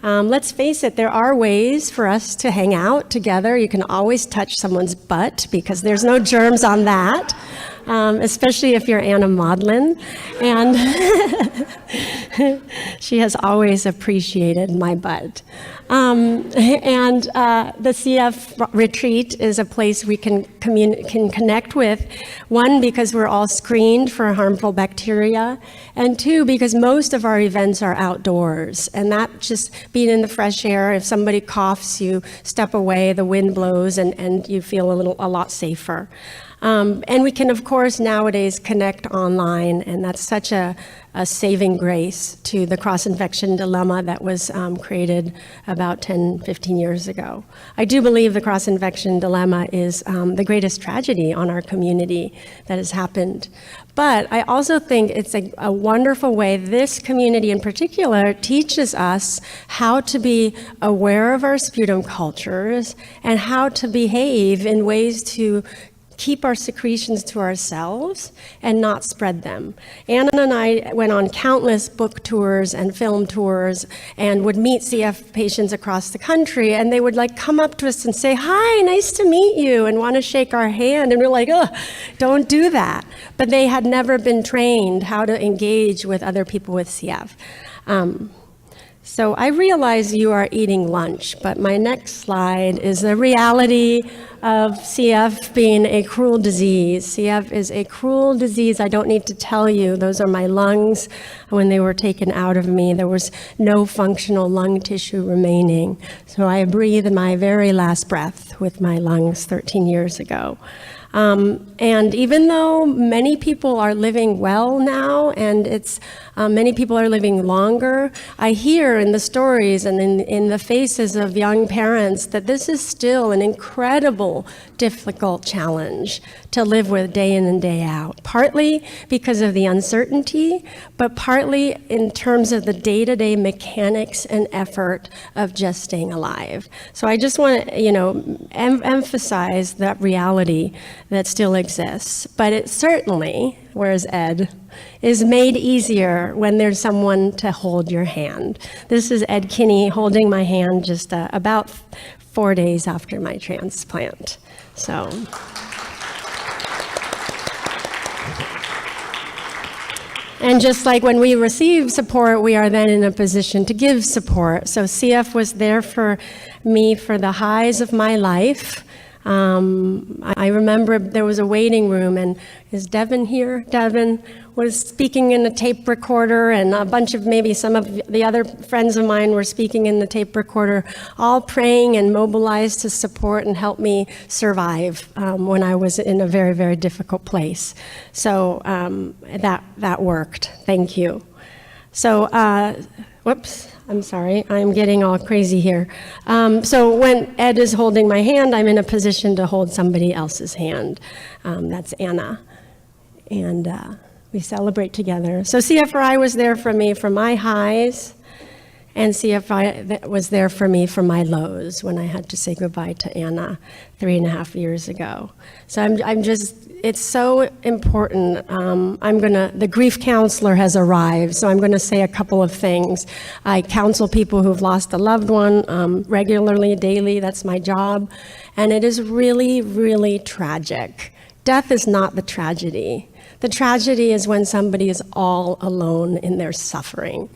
Let's face it, there are ways for us to hang out together. You can always touch someone's butt because there's no germs on that, especially if you're Anna Maudlin. And she has always appreciated my butt. The CF retreat is a place we can connect with. One, because we're all screened for harmful bacteria, and two, because most of our events are outdoors, and that just being in the fresh air, if somebody coughs, you step away, the wind blows, and you feel a lot safer. And we can, of course, nowadays connect online, and that's such a saving grace to the cross-infection dilemma that was created about 10, 15 years ago. I do believe the cross-infection dilemma is the greatest tragedy on our community that has happened. But I also think it's a wonderful way this community in particular teaches us how to be aware of our sputum cultures and how to behave in ways to keep our secretions to ourselves and not spread them. Anna and I went on countless book tours and film tours and would meet CF patients across the country, and they would come up to us and say, "Hi, nice to meet you," and want to shake our hand, and we're like, "Ugh, don't do that." But they had never been trained how to engage with other people with CF. So I realize you are eating lunch, but my next slide is the reality of CF being a cruel disease. CF is a cruel disease. I don't need to tell you. Those are my lungs. When they were taken out of me, there was no functional lung tissue remaining. So I breathed my very last breath with my lungs 13 years ago. And even though many people are living well now, and many people are living longer, I hear in the stories and in the faces of young parents that this is still an incredible, difficult challenge to live with day in and day out, partly because of the uncertainty, but partly in terms of the day-to-day mechanics and effort of just staying alive. So I just want to, emphasize that reality that still exists. But it certainly, where's Ed, is made easier when there's someone to hold your hand. This is Ed Kinney holding my hand just about 4 days after my transplant. So. And just like when we receive support, we are then in a position to give support. So CF was there for me for the highs of my life. I remember there was a waiting room, and is Devin here? Devin was speaking in a tape recorder, and a bunch of maybe some of the other friends of mine were speaking in the tape recorder, all praying and mobilized to support and help me survive when I was in a very, very difficult place. So that worked. Thank you. So, whoops. I'm sorry, I'm getting all crazy here. So when Ed is holding my hand, I'm in a position to hold somebody else's hand. That's Anna. And we celebrate together. So CFRI was there for me for my highs and CFRI was there for me for my lows when I had to say goodbye to Anna 3.5 years ago. So I'm just, it's so important. The grief counselor has arrived, so I'm gonna say a couple of things. I counsel people who've lost a loved one regularly, daily, that's my job. And it is really, really tragic. Death is not the tragedy. The tragedy is when somebody is all alone in their suffering.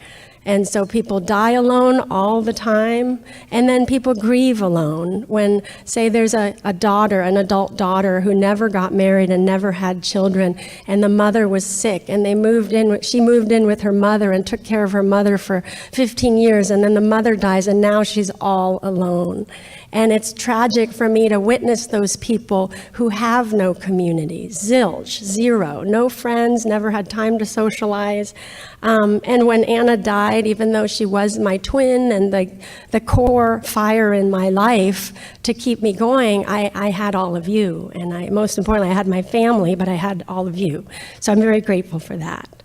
And so people die alone all the time, and then people grieve alone. When, say, there's a daughter, an adult daughter who never got married and never had children, and the mother was sick, and she moved in with her mother and took care of her mother for 15 years, and then the mother dies, and now she's all alone. And it's tragic for me to witness those people who have no community, zilch, zero, no friends, never had time to socialize. And when Anna died, even though she was my twin and the core fire in my life to keep me going, I had all of you. And most importantly, I had my family, but I had all of you. So I'm very grateful for that.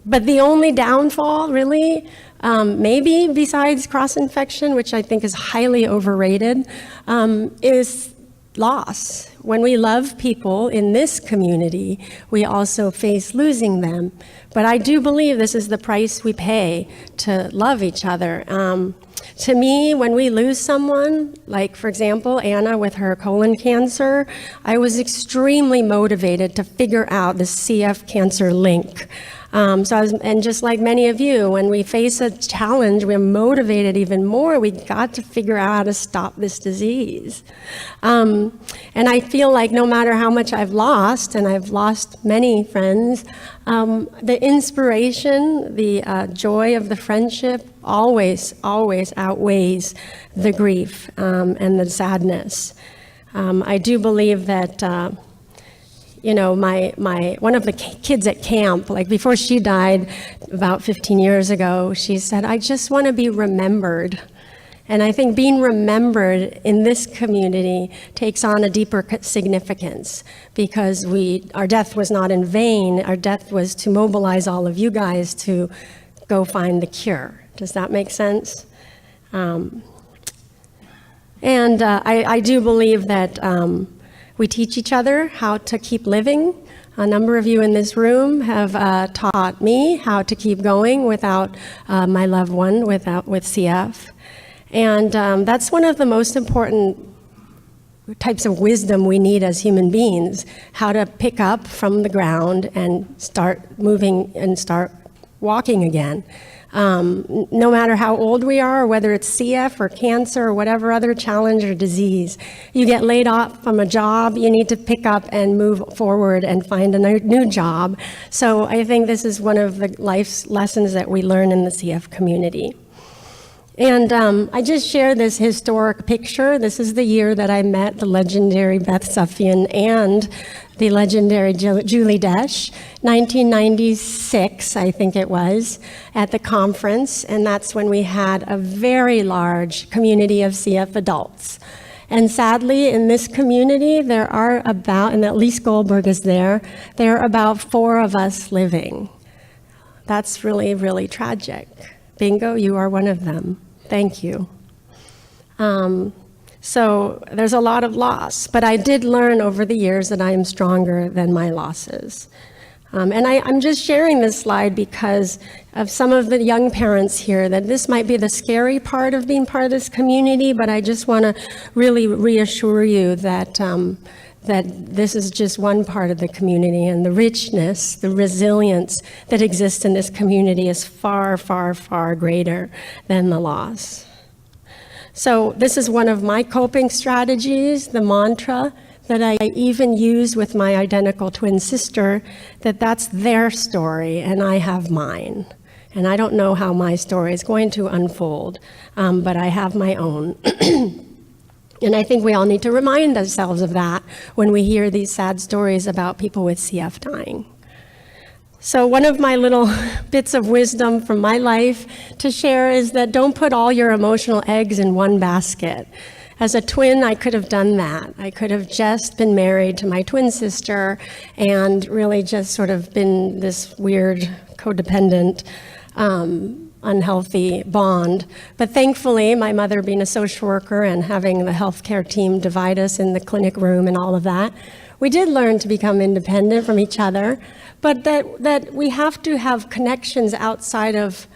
But the only downfall, really, maybe besides cross-infection, which I think is highly overrated, is loss. When we love people in this community, we also face losing them. But I do believe this is the price we pay to love each other. To me, when we lose someone, like for example, Anna with her colon cancer, I was extremely motivated to figure out the CF cancer link. And just like many of you, when we face a challenge, we're motivated even more. We got to figure out how to stop this disease. And I feel like no matter how much I've lost, and I've lost many friends, the inspiration, the joy of the friendship always, always outweighs the grief and the sadness. I do believe that one of the kids at camp, like before she died about 15 years ago, she said, I just want to be remembered. And I think being remembered in this community takes on a deeper significance because our death was not in vain. Our death was to mobilize all of you guys to go find the cure. Does that make sense? I do believe that we teach each other how to keep living. A number of you in this room have taught me how to keep going without my loved one, with CF. And that's one of the most important types of wisdom we need as human beings, how to pick up from the ground and start moving and start walking again. No matter how old we are, or whether it's CF or cancer or whatever other challenge or disease, you get laid off from a job, you need to pick up and move forward and find a new job. So I think this is one of the life's lessons that we learn in the CF community. And I just shared this historic picture. This is the year that I met the legendary Beth Suffian and the legendary Julie Desch, 1996, I think it was, at the conference. And that's when we had a very large community of CF adults. And sadly, in this community, there are about, and at least Goldberg is there are about 4 of us living. That's really, really tragic. Bingo, you are one of them. Thank you. So there's a lot of loss, but I did learn over the years that I am stronger than my losses. And I'm just sharing this slide because of some of the young parents here, that this might be the scary part of being part of this community, but I just want to really reassure you that that this is just one part of the community, and the richness, the resilience that exists in this community is far, far, far greater than the loss. So this is one of my coping strategies, the mantra that I even use with my identical twin sister, that's their story and I have mine. And I don't know how my story is going to unfold, but I have my own. And I think we all need to remind ourselves of that when we hear these sad stories about people with CF dying. So one of my little bits of wisdom from my life to share is that don't put all your emotional eggs in one basket. As a twin, I could have done that. I could have just been married to my twin sister and really just sort of been this weird codependent unhealthy bond. But thankfully, my mother being a social worker and having the healthcare team divide us in the clinic room and all of that, we did learn to become independent from each other, but that we have to have connections outside of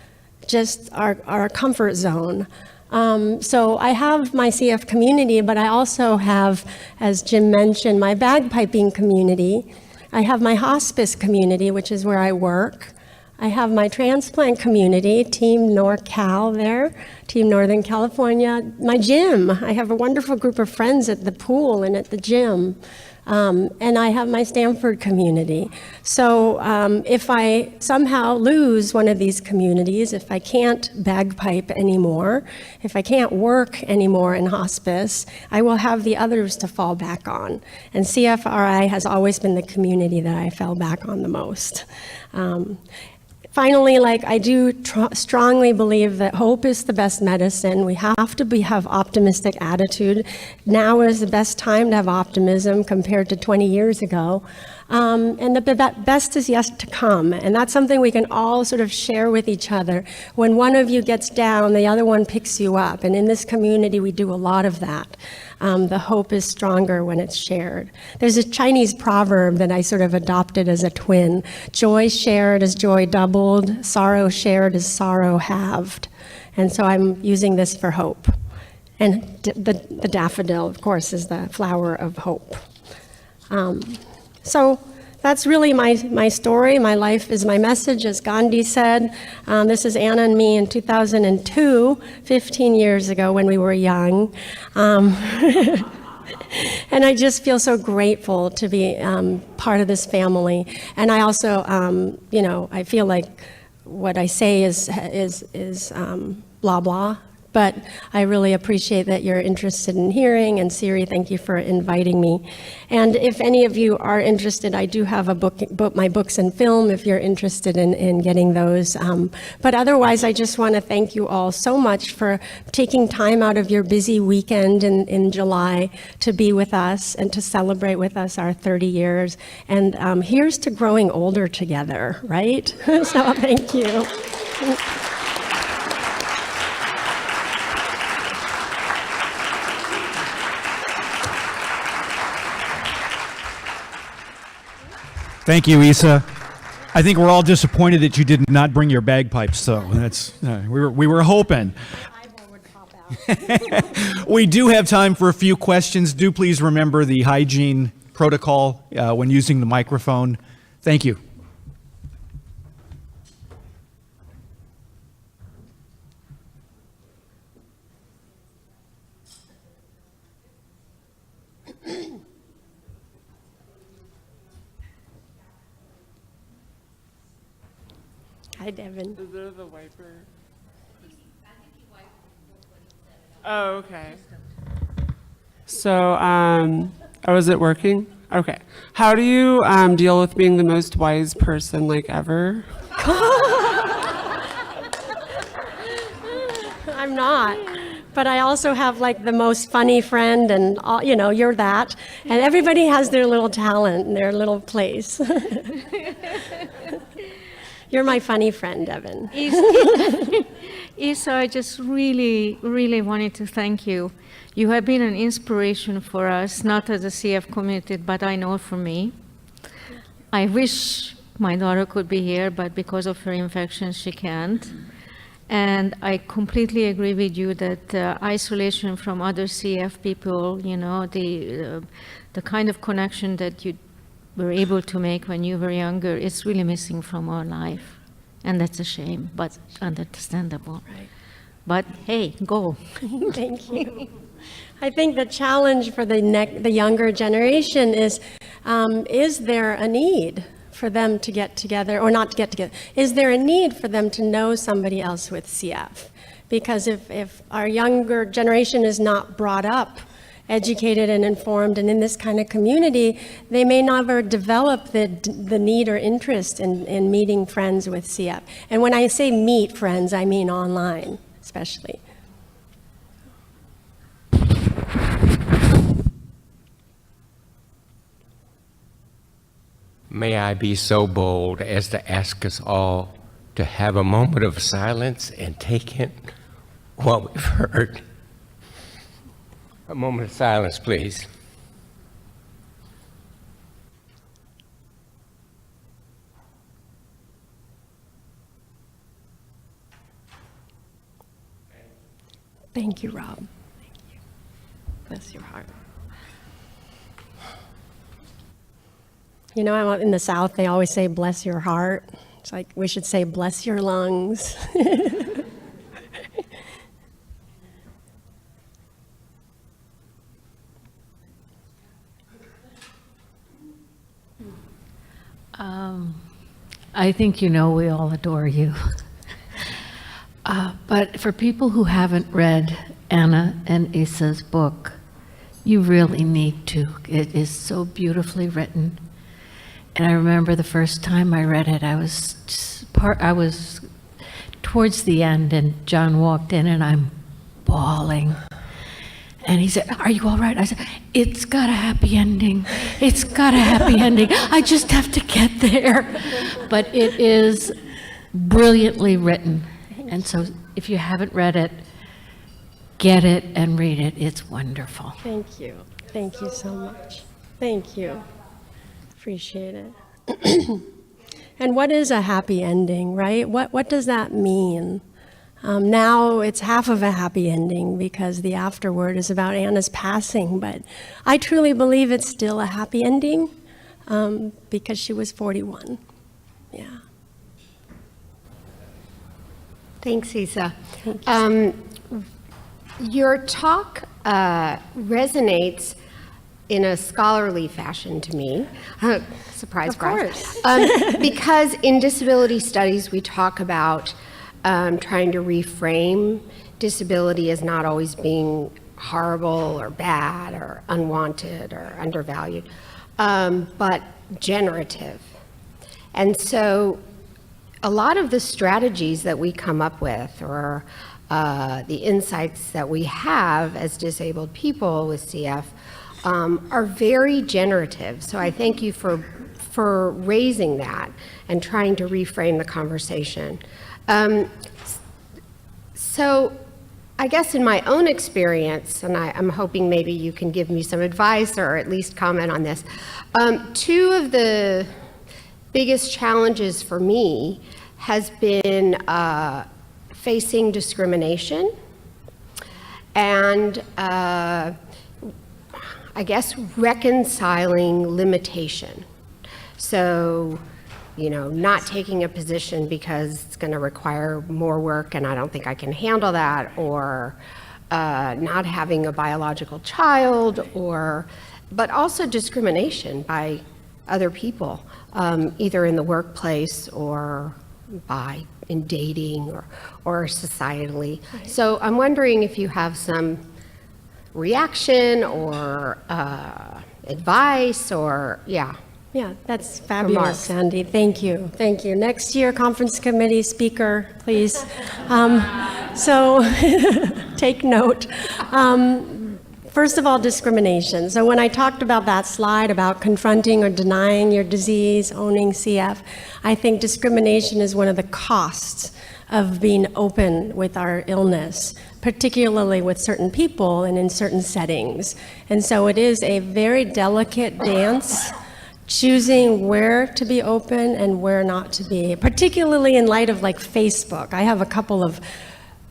just our comfort zone. So I have my CF community, but I also have, as Jim mentioned, my bagpiping community. I have my hospice community, which is where I work. I have my transplant community, Team NorCal there, Team Northern California. My gym, I have a wonderful group of friends at the pool and at the gym. And I have my Stanford community. So if I somehow lose one of these communities, if I can't bagpipe anymore, if I can't work anymore in hospice, I will have the others to fall back on. And CFRI has always been the community that I fell back on the most. Finally, I do strongly believe that hope is the best medicine. We have to have optimistic attitude. Now is the best time to have optimism compared to 20 years ago. And the best is yet to come. And that's something we can all sort of share with each other. When one of you gets down, the other one picks you up. And in this community, we do a lot of that. The hope is stronger when it's shared. There's a Chinese proverb that I sort of adopted as a twin. Joy shared is joy doubled. Sorrow shared is sorrow halved. And so I'm using this for hope. And the daffodil, of course, is the flower of hope. So that's really my story. My life is my message, as Gandhi said. This is Anna and me in 2002, 15 years ago when we were young. And I just feel so grateful to be part of this family. And I also, I feel like what I say is blah, blah. But I really appreciate that you're interested in hearing, and Siri, thank you for inviting me. And if any of you are interested, I do have my books and film if you're interested in getting those. But otherwise, I just want to thank you all so much for taking time out of your busy weekend in July to be with us and to celebrate with us our 30 years. And here's to growing older together, right? So thank you. Thank you, Isa. I think we're all disappointed that you did not bring your bagpipes, so that's we were hoping. We do have time for a few questions. Do please remember the hygiene protocol when using the microphone. Thank you. Hi, Devin. Is there the wiper? Oh, okay. So, oh, is it working? Okay. How do you deal with being the most wise person ever? I'm not. But I also have the most funny friend, and you're that. And everybody has their little talent and their little place. You're my funny friend, Evan. Isa, I just really, really wanted to thank you. You have been an inspiration for us, not as a CF community, but I know for me. I wish my daughter could be here, but because of her infection, she can't. And I completely agree with you that isolation from other CF people, the kind of connection that you were able to make when you were younger, it's really missing from our life. And that's a shame, but understandable. Right. But hey, go. Thank you. I think the challenge for the younger generation is there a need for them to get together, or not to get together? Is there a need for them to know somebody else with CF? Because if our younger generation is not brought up, educated and informed and in this kind of community, they may never develop the need or interest in meeting friends with CF. And when I say meet friends, I mean online, especially. May I be so bold as to ask us all to have a moment of silence and take in what we've heard. A moment of silence, please. Thank you, Rob. Thank you. Bless your heart. You know, I'm in the South, they always say, bless your heart. It's like we should say, bless your lungs. I think you know we all adore you. But for people who haven't read Anna and Isa's book, you really need to. It is so beautifully written. And I remember the first time I read it, I was towards the end, and John walked in, and I'm bawling. And he said, "Are you all right?" I said, "It's got a happy ending. It's got a happy ending. I just have to get there." But it is brilliantly written. And so if you haven't read it, get it and read it. It's wonderful. Thank you. Thank you so much. Thank you. Appreciate it. And what is a happy ending, right? What does that mean? Now it's half of a happy ending because the afterword is about Anna's passing, but I truly believe it's still a happy ending because she was 41. Yeah. Thanks, Isa. Your talk resonates in a scholarly fashion to me. Surprise, Of course. Because in disability studies, we talk about trying to reframe disability as not always being horrible or bad or unwanted or undervalued, but generative. And so a lot of the strategies that we come up with or the insights that we have as disabled people with CF are very generative. So I thank you for raising that and trying to reframe the conversation. So I guess in my own experience, and I'm hoping maybe you can give me some advice or at least comment on this, two of the biggest challenges for me has been facing discrimination and I guess reconciling limitation. So, you know, not taking a position because it's going to require more work and I don't think I can handle that, or not having a biological child, but also discrimination by other people, either in the workplace or in dating or societally. Right. So I'm wondering if you have some reaction or advice or, yeah. Yeah, that's fabulous, Sandy. Thank you. Thank you. Next year, conference committee speaker, please. So take note. First of all, discrimination. So when I talked about that slide about confronting or denying your disease, owning CF, I think discrimination is one of the costs of being open with our illness, particularly with certain people and in certain settings. And so it is a very delicate dance, choosing where to be open and where not to be, particularly in light of like Facebook. I have a couple of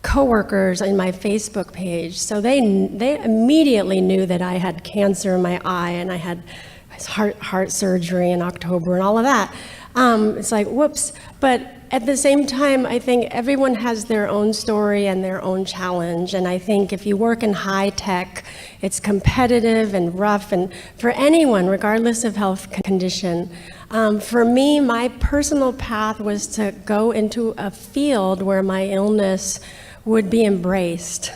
coworkers in my Facebook page, so they immediately knew that I had cancer in my eye and I had heart surgery in October and all of that. It's like, whoops. But at the same time, I think everyone has their own story and their own challenge. And I think if you work in high tech, it's competitive and rough. And for anyone, regardless of health condition, for me, my personal path was to go into a field where my illness would be embraced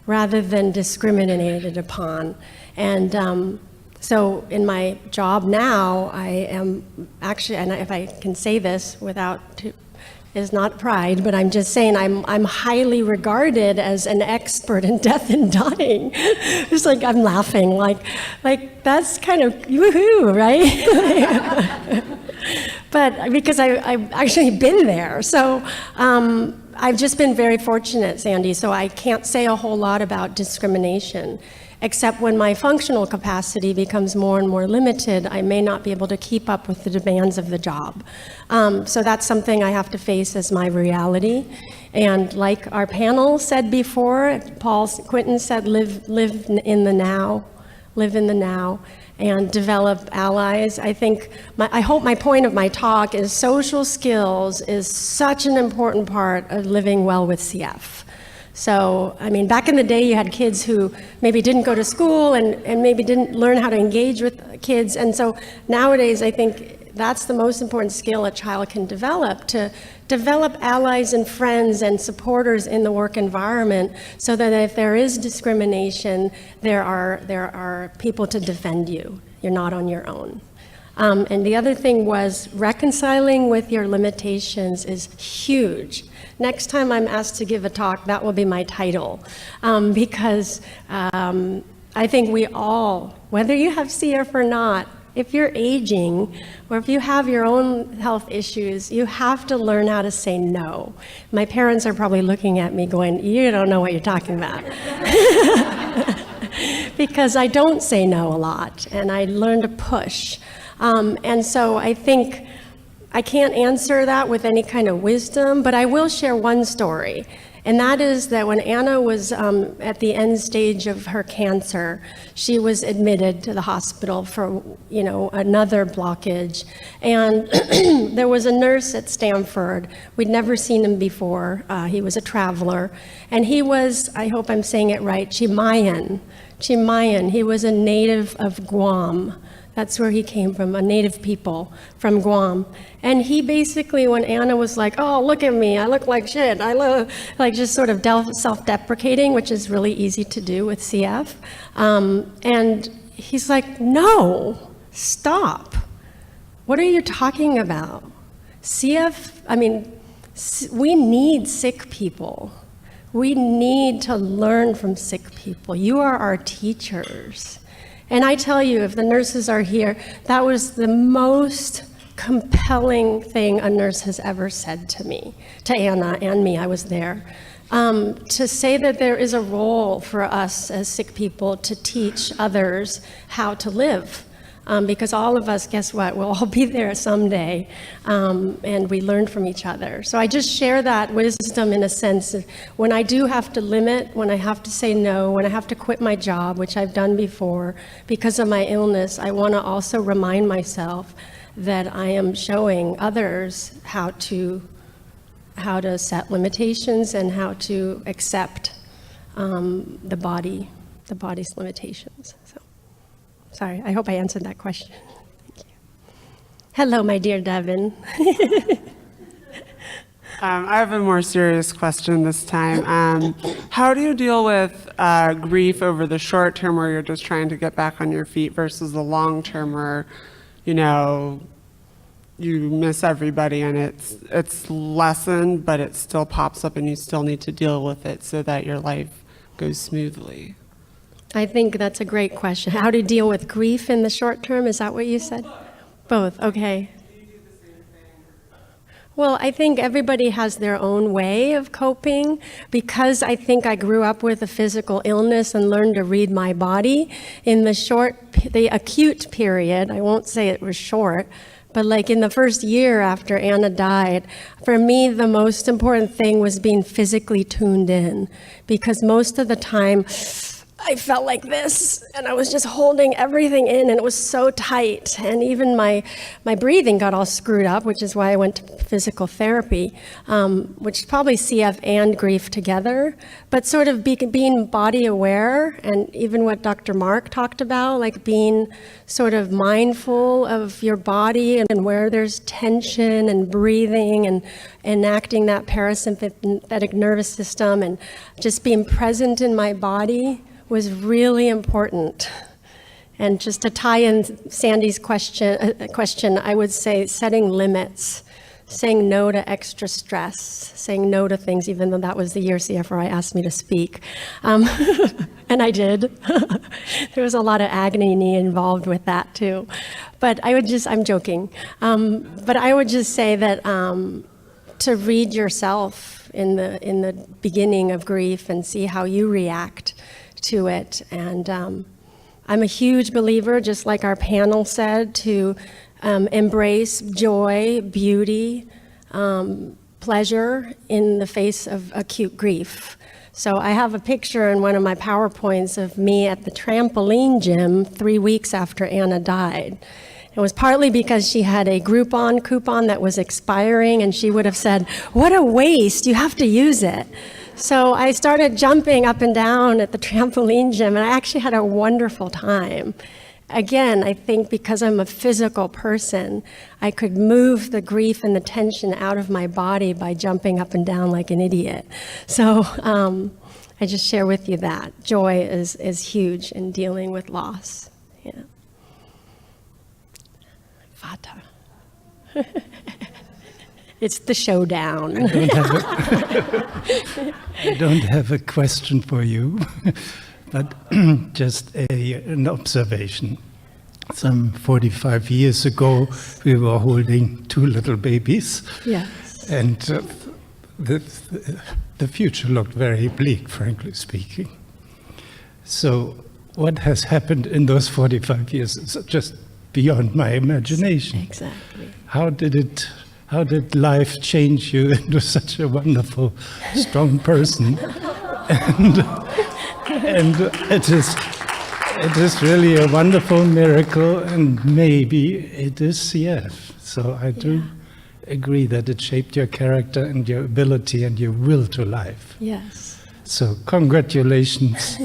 rather than discriminated upon. And so in my job now, I am actually, and if I can say this without, is not pride, but I'm just saying I'm highly regarded as an expert in death and dying. It's like I'm laughing, like that's kind of woohoo, right? but because I've actually been there. So I've just been very fortunate, Sandy, so I can't say a whole lot about discrimination, except when my functional capacity becomes more and more limited, I may not be able to keep up with the demands of the job. So that's something I have to face as my reality. And like our panel said before, Quentin said, live in the now, live in the now, and develop allies. I hope my point of my talk is social skills is such an important part of living well with CF. So, I mean, back in the day, you had kids who maybe didn't go to school and maybe didn't learn how to engage with kids. And so nowadays, I think that's the most important skill a child can develop, to develop allies and friends and supporters in the work environment, so that if there is discrimination, there are people to defend you. You're not on your own. And the other thing was reconciling with your limitations is huge. Next time I'm asked to give a talk, that will be my title, because I think we all, whether you have CF or not, if you're aging or if you have your own health issues, you have to learn how to say no. My parents are probably looking at me going, you don't know what you're talking about. Because I don't say no a lot, and I learn to push. And so I think I can't answer that with any kind of wisdom, but I will share one story. And that is that when Anna was at the end stage of her cancer, she was admitted to the hospital for, another blockage. And there was a nurse at Stanford. We'd never seen him before. He was a traveler. And he was, I hope I'm saying it right, Chimayan. He was a native of Guam. That's where he came from, a native people from Guam. And he basically, when Anna was like, oh, look at me, I look like shit, I look like just sort of self-deprecating, which is really easy to do with CF. And he's like, no, stop. What are you talking about? CF, we need sick people. We need to learn from sick people. You are our teachers. And I tell you, if the nurses are here, that was the most compelling thing a nurse has ever said to me, to Anna and me, I was there. To say that there is a role for us as sick people to teach others how to live. Because all of us, guess what, we'll all be there someday, and we learn from each other. So I just share that wisdom in a sense of when I do have to limit, when I have to say no, when I have to quit my job, which I've done before, because of my illness, I want to also remind myself that I am showing others how to set limitations and how to accept the body's limitations. So. Sorry, I hope I answered that question. Thank you. Hello, my dear Devin. I have a more serious question this time. How do you deal with grief over the short term where you're just trying to get back on your feet versus the long term where, you miss everybody and it's lessened, but it still pops up and you still need to deal with it so that your life goes smoothly? I think that's a great question. How to deal with grief in the short term, is that what you said? Both, okay. Well, I think everybody has their own way of coping. Because I think I grew up with a physical illness and learned to read my body, in the acute period, I won't say it was short, but like in the first year after Anna died, for me, the most important thing was being physically tuned in. Because most of the time, I felt like this, and I was just holding everything in, and it was so tight. And even my breathing got all screwed up, which is why I went to physical therapy, which is probably CF and grief together. But sort of being body aware, and even what Dr. Mark talked about, like being sort of mindful of your body and where there's tension and breathing and enacting that parasympathetic nervous system and just being present in my body was really important. And just to tie in Sandy's question, I would say setting limits. saying no to extra stress, saying no to things, even though that was the year CFRI asked me to speak. And I did. There was a lot of agony involved with that too. But I'm joking. But I would just say that to read yourself in the beginning of grief and see how you react to it. And I'm a huge believer, just like our panel said, to embrace joy, beauty, pleasure in the face of acute grief. So I have a picture in one of my PowerPoints of me at the trampoline gym 3 weeks after Anna died. It was partly because she had a Groupon coupon that was expiring, and she would have said, "What a waste, you have to use it." So I started jumping up and down at the trampoline gym, and I actually had a wonderful time. Again, I think because I'm a physical person, I could move the grief and the tension out of my body by jumping up and down like an idiot. So I just share with you that. Joy is huge in dealing with loss. Yeah. Vata. It's the showdown. I don't have a question for you, but just an observation. Some 45 years ago, we were holding 2 little babies. Yes. And the future looked very bleak, frankly speaking. So what has happened in those 45 years is just beyond my imagination. Exactly. How did life change you into such a wonderful, strong person? And it is really a wonderful miracle, and maybe it is CF. So I do agree that it shaped your character and your ability and your will to life. Yes. So congratulations,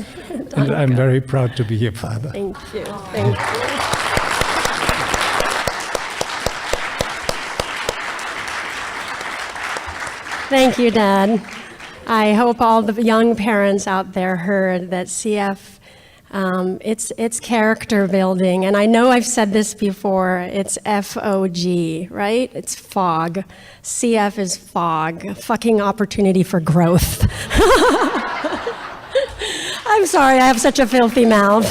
and I'm very proud to be your father. Thank you. Thank you. Thank you, Dad. I hope all the young parents out there heard that CF, it's character building. And I know I've said this before, it's FOG, right? It's fog. CF is fog, fucking opportunity for growth. I'm sorry, I have such a filthy mouth.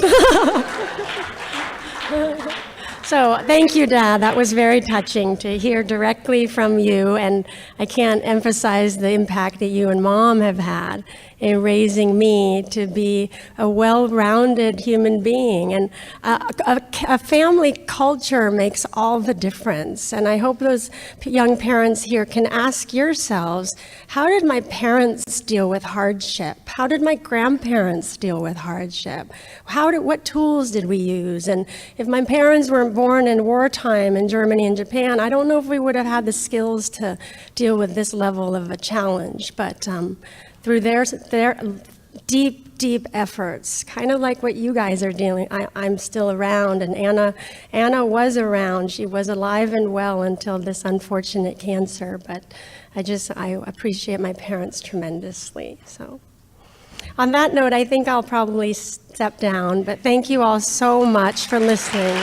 So thank you, Dad. That was very touching to hear directly from you, and I can't emphasize the impact that you and Mom have had in raising me to be a well-rounded human being. And a family culture makes all the difference. And I hope those young parents here can ask yourselves, how did my parents deal with hardship? How did my grandparents deal with hardship? What tools did we use? And if my parents weren't born in wartime in Germany and Japan, I don't know if we would have had the skills to deal with this level of a challenge. But through their deep efforts, kind of like what you guys are doing, I'm still around, and Anna was around. She was alive and well until this unfortunate cancer, but I appreciate my parents tremendously. So on that note, I think I'll probably step down, but thank you all so much for listening.